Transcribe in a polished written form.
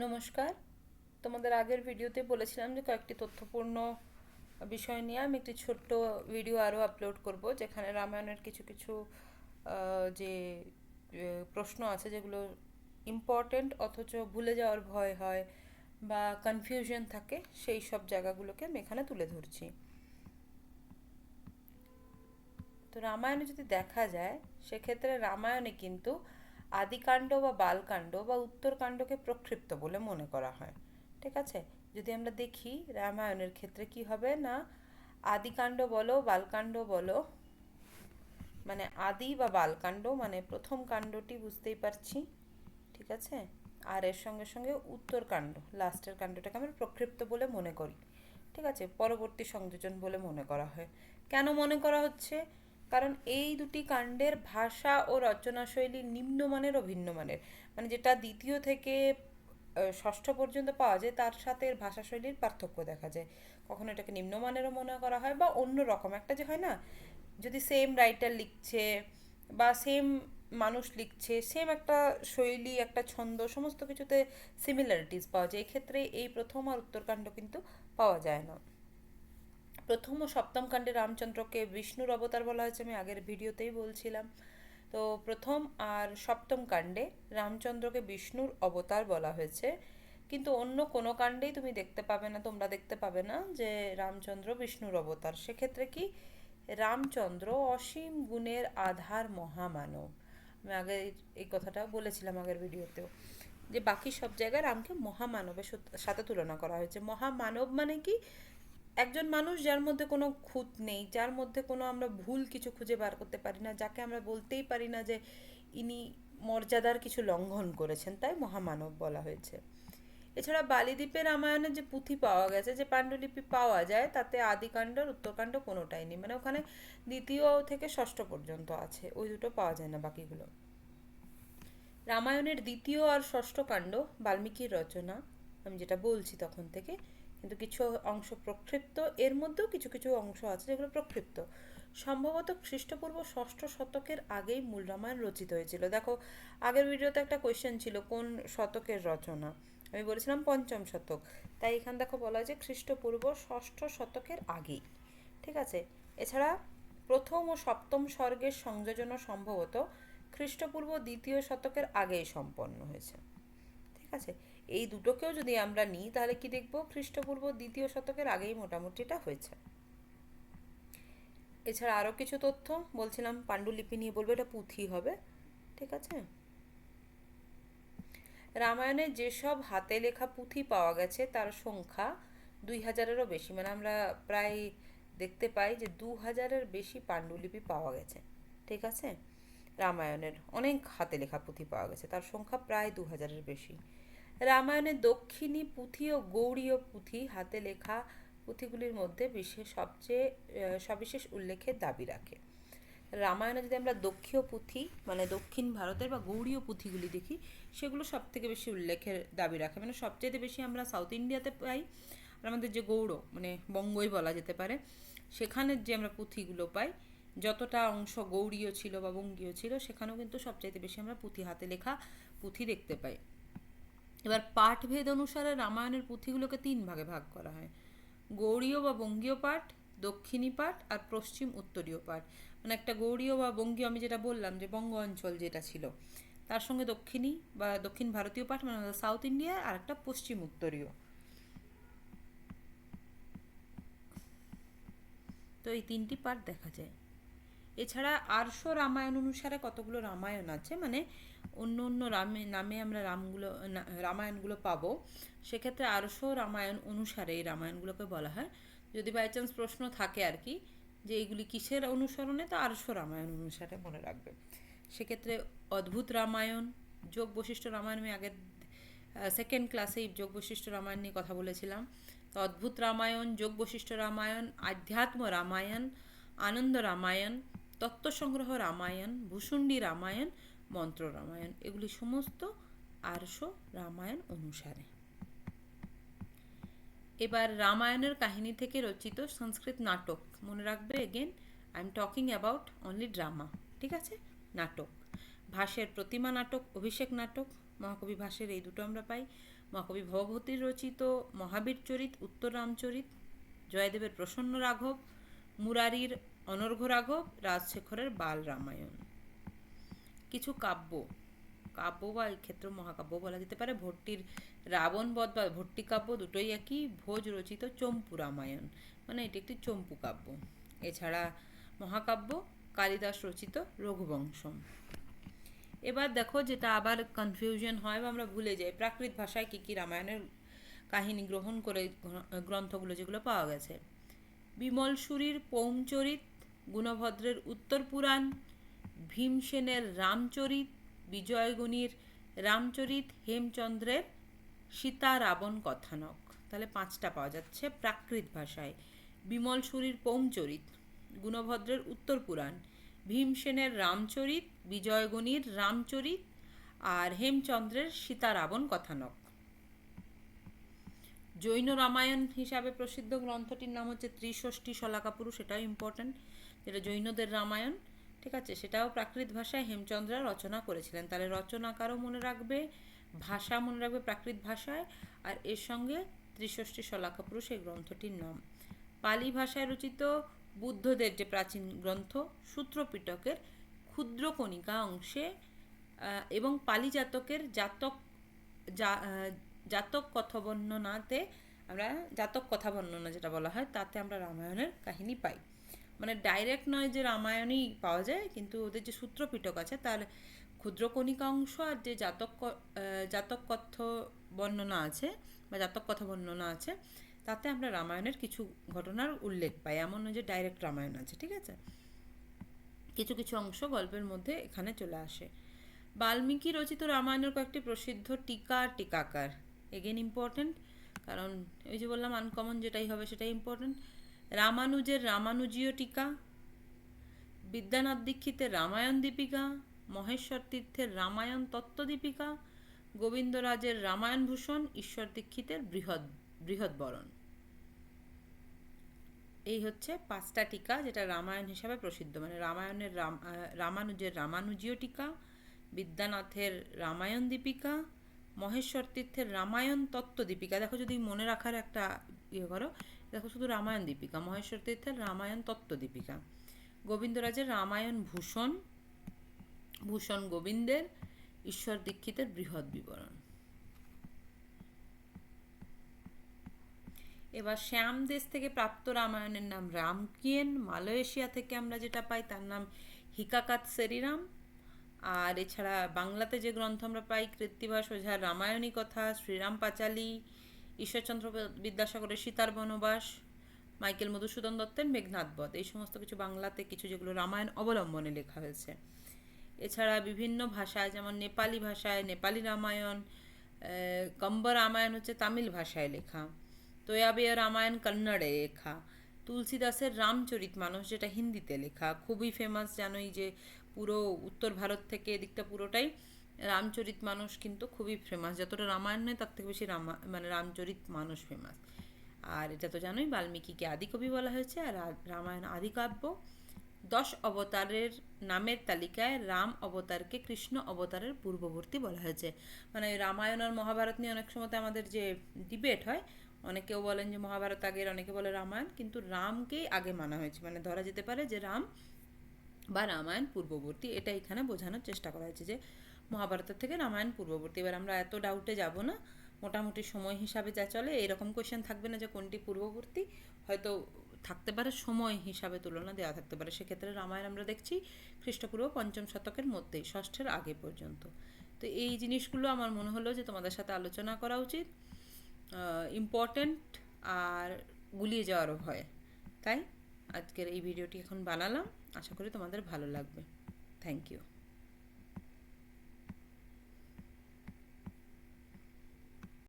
নমস্কার। তোমাদের আগের ভিডিওতে বলেছিলাম যে কয়েকটি তথ্যপূর্ণ বিষয় নিয়ে আমি একটি ছোট্ট ভিডিও আরও আপলোড করব, যেখানে রামায়ণের কিছু কিছু যে প্রশ্ন আছে যেগুলো ইম্পর্ট্যান্ট অথচ ভুলে যাওয়ার ভয় হয় বা কনফিউশন থাকে, সেই সব জায়গাগুলোকে আমি এখানে তুলে ধরছি। তো রামায়ণে যদি দেখা যায়, সেক্ষেত্রে রামায়ণে কিন্তু আদিকাণ্ড বা বালকাণ্ড বা উত্তরকাণ্ডকে প্রক্ষিপ্ত বলে মনে করা হয়। ঠিক আছে? যদি আমরা দেখি রামায়ণের ক্ষেত্রে কি হবে না, আদিকাণ্ড বলো বালকাণ্ড বলো, মানে আদি বা বালকাণ্ড মানে প্রথম কাণ্ডটি বুঝতেই পারছি। ঠিক আছে? আর এর সঙ্গে সঙ্গে উত্তরকাণ্ড, লাস্টের কাণ্ডটাকে আমরা প্রক্ষিপ্ত বলে মনে করি। ঠিক আছে? পরবর্তী সংযোজন বলে মনে করা হয়। কেন মনে করা হচ্ছে? কারণ এই দুটি কাণ্ডের ভাষা ও রচনাশৈলী নিম্নমানের ও ভিন্নমানের, মানে যেটা দ্বিতীয় থেকে ষষ্ঠ পর্যন্ত পাওয়া যায় তার সাথে এর ভাষাশৈলীর পার্থক্য দেখা যায়। কখনো এটাকে নিম্নমানেরও মনে করা হয় বা অন্য রকম একটা যে হয় না, যদি সেম রাইটার লিখছে বা সেম মানুষ লিখছে, সেম একটা শৈলী একটা ছন্দ সমস্ত কিছুতে সিমিলারিটিস পাওয়া যায়, এক্ষেত্রে এই প্রথম আর উত্তরকাণ্ড কিন্তু পাওয়া যায় না। প্রথম ও সপ্তম কাণ্ডে রামচন্দ্রকে বিষ্ণুর অবতার বলা হয়েছে, আমি আগের ভিডিওতেই বলছিলাম। তো প্রথম আর সপ্তম কাণ্ডে রামচন্দ্রকে বিষ্ণুর অবতার বলা হয়েছে, কিন্তু অন্য কোনো কাণ্ডেই তুমি দেখতে পাবে না, তোমরা দেখতে পাবে না যে রামচন্দ্র বিষ্ণুর অবতার। সেক্ষেত্রে কি, রামচন্দ্র অসীম গুণের আধার মহামানব। আমি আগে এই কথাটা বলেছিলাম আগের ভিডিওতেও, যে বাকি সব জায়গায় রামকে মহামানবের সাথে তুলনা করা হয়েছে। মহামানব মানে কি, একজন মানুষ যার মধ্যে কোনো খুঁত নেই, যার মধ্যে কোনো আমরা ভুল কিছু খুঁজে বার করতে পারি না, যাকে আমরা বলতেই পারি না যে ইনি মর্যাদার কিছু লঙ্ঘন করেছেন, তাই মহামানব বলা হয়েছে। এছাড়া বালিদ্বীপে রামায়ণের যে পুঁথি পাওয়া গেছে, যে পাণ্ডুলিপি পাওয়া যায়, তাতে আদিকাণ্ড আর উত্তরকাণ্ড কোনোটাই নেই, মানে ওখানে দ্বিতীয় থেকে ষষ্ঠ পর্যন্ত আছে, ওই দুটো পাওয়া যায় না বাকিগুলো। রামায়ণের দ্বিতীয় আর ষষ্ঠ কাণ্ড বাল্মীকির রচনা, আমি যেটা বলছি তখন থেকে, কিন্তু কিছু অংশ প্রক্ষিপ্ত, এর মধ্যেও কিছু কিছু অংশ আছে যেগুলো প্রক্ষিপ্ত। সম্ভবত খ্রিস্টপূর্ব ষষ্ঠ শতকের আগেই মূল রামায়ণ রচিত হয়েছিল। দেখো, আগের ভিডিওতে একটা কোয়েশ্চেন ছিল কোন শতকের রচনা, আমি বলেছিলাম পঞ্চম শতক, তাই এখানে দেখো বলা হয়েছে খ্রিস্টপূর্ব ষষ্ঠ শতকের আগেই। ঠিক আছে? এছাড়া প্রথম ও সপ্তম স্বর্গের সংযোজনও সম্ভবত খ্রিস্টপূর্ব দ্বিতীয় শতকের আগেই সম্পন্ন হয়েছে। ঠিক আছে? এই দুটোকেও যদি আমরা নিই, তাহলে কি দেখব, খ্রিস্টপূর্ব দ্বিতীয় শতকের আগেই মোটামুটি এটা হয়েছে। এছাড়া আরও কিছু তথ্য বলছিলাম, পাণ্ডুলিপি নিয়ে বলবো, এটা পুঁথি হবে। ঠিক আছে? রামায়ণে যেসব হাতে লেখা পুঁথি পাওয়া গেছে তার সংখ্যা 2000-এরও বেশি, মানে আমরা প্রায় দেখতে পাই যে 2000-এর বেশি পাণ্ডুলিপি পাওয়া গেছে। ঠিক আছে? রামায়ণের অনেক হাতে লেখা পুঁথি পাওয়া গেছে, তার সংখ্যা প্রায় 2000-এর বেশি। রামায়ণের দক্ষিণী পুঁথি ও গৌড়ীয় পুঁথি হাতে লেখা পুঁথিগুলির মধ্যে সবচেয়ে সবিশেষ উল্লেখের দাবি রাখে। রামায়ণে যদি আমরা দক্ষিণ পুঁথি মানে দক্ষিণ ভারতের বা গৌড়ীয় পুঁথিগুলি দেখি, সেগুলো সব থেকে বেশি উল্লেখের দাবি রাখে, মানে সবচেয়ে বেশি আমরা সাউথ ইন্ডিয়াতে পাই। আর আমাদের যে গৌড় মানে বঙ্গই বলা যেতে পারে, সেখানের যে আমরা পুঁথিগুলো পাই, যতটা অংশ গৌড়ীয় ছিল বা বঙ্গীয় ছিল, সেখানেও কিন্তু সবচাইতে বেশি আমরা পুঁথি হাতে লেখা পুঁথি দেখতে পাই। এবার পাঠভেদ অনুসারে রামায়ণের পুঁথিগুলোকে 3 ভাগে ভাগ করা হয়: গৌড়ীয় বা বঙ্গীয় পাঠ, দক্ষিণী পাঠ আর পশ্চিম উত্তরীয় পাঠ। মানে একটা গৌড়ীয় বা বঙ্গীয়, আমি যেটা বললাম যে বঙ্গ অঞ্চল যেটা ছিল, তার সঙ্গে দক্ষিণী বা দক্ষিণ ভারতীয় পাঠ মানে সাউথ ইন্ডিয়া, আর একটা পশ্চিম উত্তরীয়। তো এই 3টি পাঠ দেখা যায়। এছাড়া আর্ষ রামায়ণ অনুসারে কতগুলো রামায়ণ আছে, মানে অন্য অন্য নামে আমরা রামায়ণগুলো পাবো। সেক্ষেত্রে আর্ষ রামায়ণ অনুসারে এই রামায়ণগুলোকে বলা হয়। যদি বাই চান্স প্রশ্ন থাকে আর কি, যে এইগুলি কিসের অনুসরণে, তো আর্ষ রামায়ণ অনুসারে মনে রাখবে। সেক্ষেত্রে অদ্ভুত রামায়ণ, যোগ বশিষ্ঠ রামায়ণ, আমি আগের সেকেন্ড ক্লাসেই যোগ বশিষ্ঠ রামায়ণ নিয়ে কথা বলেছিলাম। তো অদ্ভুত রামায়ণ, যোগ বশিষ্ঠ রামায়ণ, আধ্যাত্ম রামায়ণ, আনন্দ রামায়ণ, তত্ত্বসংগ্রহ রামায়ণ, ভূষুণ্ডী রামায়ণ, মন্ত্র রামায়ণ, এগুলি সমস্ত আর্ষ রামায়ণ অনুসারে। এবার রামায়ণের কাহিনী থেকে রচিত সংস্কৃত নাটক মনে রাখবে। Again I am talking about only drama. ঠিক আছে? নাটক, ভাসের প্রতিমা নাটক, অভিষেক নাটক, মহাকবি ভাসের, এই দুটো আমরা পাই। মহাকবি ভবভূতির রচিত মহাবীর চরিত, উত্তর রামচরিত, জয়দেবের প্রসন্ন রাঘব, মুরারির অনর্ঘ্য রাঘব, রাজশেখরের বাল রামায়ণ। কিছু কাব্য, কাব্য বা এই ক্ষেত্রে মহাকাব্য বলা যেতে পারে। ভট্টির রাবণ বধ বা ভট্টি কাব্য দুটোই একই। ভোজ রচিত চম্পু রামায়ণ, মানে এটি একটি চম্পু কাব্য। এছাড়া মহাকাব্য কালিদাস রচিত রঘুবংশম। এবার দেখো যেটা আবার কনফিউশন হয় বা আমরা ভুলে যাই, প্রাকৃত ভাষায় কী কী রামায়ণের কাহিনী গ্রহণ করে গ্রন্থগুলো যেগুলো পাওয়া গেছে। বিমল সুরীর পৌমচরিত, গুণভদ্রের উত্তর পুরাণ, ভীমসেনের রামচরিত, বিজয়গুণীর রামচরিত, হেমচন্দ্রের সীতা রাবণ কথানক। তাহলে 5টা পাওয়া যাচ্ছে প্রাকৃত ভাষায়। বিমল সুরীর পৌমচরিত, গুণভদ্রের উত্তর পুরাণ, ভীমসেনের রামচরিত, বিজয়গুণীর রামচরিত, আর হেমচন্দ্রের সীতা রাবণ কথানক। জৈন রামায়ণ হিসাবে প্রসিদ্ধ গ্রন্থটির নাম হচ্ছে ত্রিষষ্ঠী শলাকাপুরু, সেটাও ইম্পর্ট্যান্ট, যেটা জৈনদের রামায়ণ। ঠিক আছে, সেটাও প্রাকৃত ভাষায় হেমচন্দ্রা রচনা করেছিলেন। তাহলে রচনাকারও মনে রাখবে, ভাষা মনে রাখবে প্রাকৃত ভাষায়, আর এর সঙ্গে ত্রিষষ্ঠী শলাকাপুরু সেই গ্রন্থটির নাম। পালি ভাষায় রচিত বুদ্ধদের যে প্রাচীন গ্রন্থ সূত্রপিটকের ক্ষুদ্র কণিকা অংশে এবং পালি জাতকের জাতক কথা বর্ণনাতে আমরা জাতক কথা বর্ণনা যেটা বলা হয় তাতে আমরা রামায়ণের কাহিনী পাই। মানে ডাইরেক্ট নয় যে রামায়ণই পাওয়া যায়, কিন্তু ওদের যে সূত্রপিটক আছে তার ক্ষুদ্র কণিকা অংশ আর যে জাতক কথ বর্ণনা আছে বা জাতক কথা বর্ণনা আছে তাতে আমরা রামায়ণের কিছু ঘটনার উল্লেখ পাই। এমন নয় যে ডাইরেক্ট রামায়ণ আছে। ঠিক আছে, কিছু কিছু অংশ গল্পের মধ্যে এখানে চলে আসে। বাল্মীকি রচিত রামায়ণের কয়েকটি প্রসিদ্ধ টিকা আর টিকাকার, এগেন ইম্পর্টেন্ট, কারণ ওই যে বললাম আনকমন যেটাই হবে সেটাই ইম্পর্টেন্ট। রামানুজের রামানুজীয় টিকা, বিদ্যানাথ দীক্ষিতের রামায়ণ দীপিকা, মহেশ্বর তীর্থের রামায়ণ তত্ত্বদীপিকা, গোবিন্দরাজের রামায়ণ ভূষণ, ঈশ্বর দীক্ষিতের বৃহৎবরণ। এই হচ্ছে 5টা টিকা যেটা রামায়ণ হিসাবে প্রসিদ্ধ, মানে রামানুজের রামানুজীয় টিকা, বিদ্যানাথের রামায়ণ দীপিকা, মহেশ্বর তীর্থের রামায়ণ তত্ত্বদীপিকা। দেখো যদি মনে রাখার একটা করো, দেখো শুধু রামায়ণ দীপিকা, মহেশ্বর তীর্থের রামায়ণ তত্ত্বদীপিকা, গোবিন্দরাজের রামায়ণ ভূষণ, ভূষণ গোবিন্দের, ঈশ্বর দীক্ষিতের বৃহৎ বিবরণ। এবার শ্যাম দেশ থেকে প্রাপ্ত রামায়ণের নাম রামকিয়েন। মালয়েশিয়া থেকে আমরা যেটা পাই তার নাম হিকাকাত সেরিরাম। আর এছাড়া বাংলাতে যে গ্রন্থ আমরা পাই কৃত্তিবাস ওঝার রামায়ণী কথা, শ্রীরাম পাঁচালী, ঈশ্বরচন্দ্র বিদ্যাসাগরের সীতার বনবাস, মাইকেল মধুসূদন দত্তের মেঘনাদ বধ, এই সমস্ত কিছু বাংলাতে কিছু যেগুলো রামায়ণ অবলম্বনে লেখা হয়েছে। এছাড়া বিভিন্ন ভাষায়, যেমন নেপালি ভাষায় নেপালি রামায়ণ, কম্ব রামায়ণ হচ্ছে তামিল ভাষায় লেখা, তোয়াবিয়া রামায়ণ কন্নড়ে লেখা, তুলসীদাসের রামচরিত মানস যেটা হিন্দিতে লেখা, খুবই ফেমাস। জানোই যে পুরো উত্তর ভারত থেকে এদিকটা পুরোটাই রামচরিত মানস কিন্তু খুবই ফেমাস, যতটা রামায়ণ নয় তার থেকে বেশি মানে রামচরিত মানস ফেমাস। আর এটা তো জানোই বাল্মীকিকে আদিকবি বলা হয়েছে, আর রামায়ণ আদিকাব্য। 10 অবতারের নামের তালিকায় রাম অবতারকে কৃষ্ণ অবতারের পূর্ববর্তী বলা হয়েছে। মানে রামায়ণ আর মহাভারত নিয়ে অনেক সময় আমাদের যে ডিবেট হয়, অনেকেও বলেন যে মহাভারত আগের, অনেকে বলে রামায়ণ, কিন্তু রামকেই আগে মানা হয়েছে, মানে ধরা যেতে পারে যে রাম বা রামায়ণ পূর্ববর্তী, এটা এখানে বোঝানোর চেষ্টা করা হয়েছে যে মহাভারতের থেকে রামায়ণ পূর্ববর্তী। এবার আমরা এত ডাউটে যাব না, মোটামুটি সময় হিসাবে যা চলে এরকম কোয়েশ্চেন থাকবে না যে কোনটি পূর্ববর্তী, হয়তো থাকতে পারে সময় হিসাবে তুলনা দেওয়া থাকতে পারে। সেক্ষেত্রে রামায়ণ আমরা দেখছি খ্রিস্টপূর্ব 5ম শতকের মধ্যেই, ষষ্ঠের আগে পর্যন্ত। তো এই জিনিসগুলো আমার মনে হলো যে তোমাদের সাথে আলোচনা করা উচিত, ইম্পর্ট্যান্ট আর গুলিয়ে যাওয়ারও ভয়। তাই আজকের এই ভিডিওটি এখন বানালাম, আশা করি তোমাদের ভালো লাগবে। Thank you.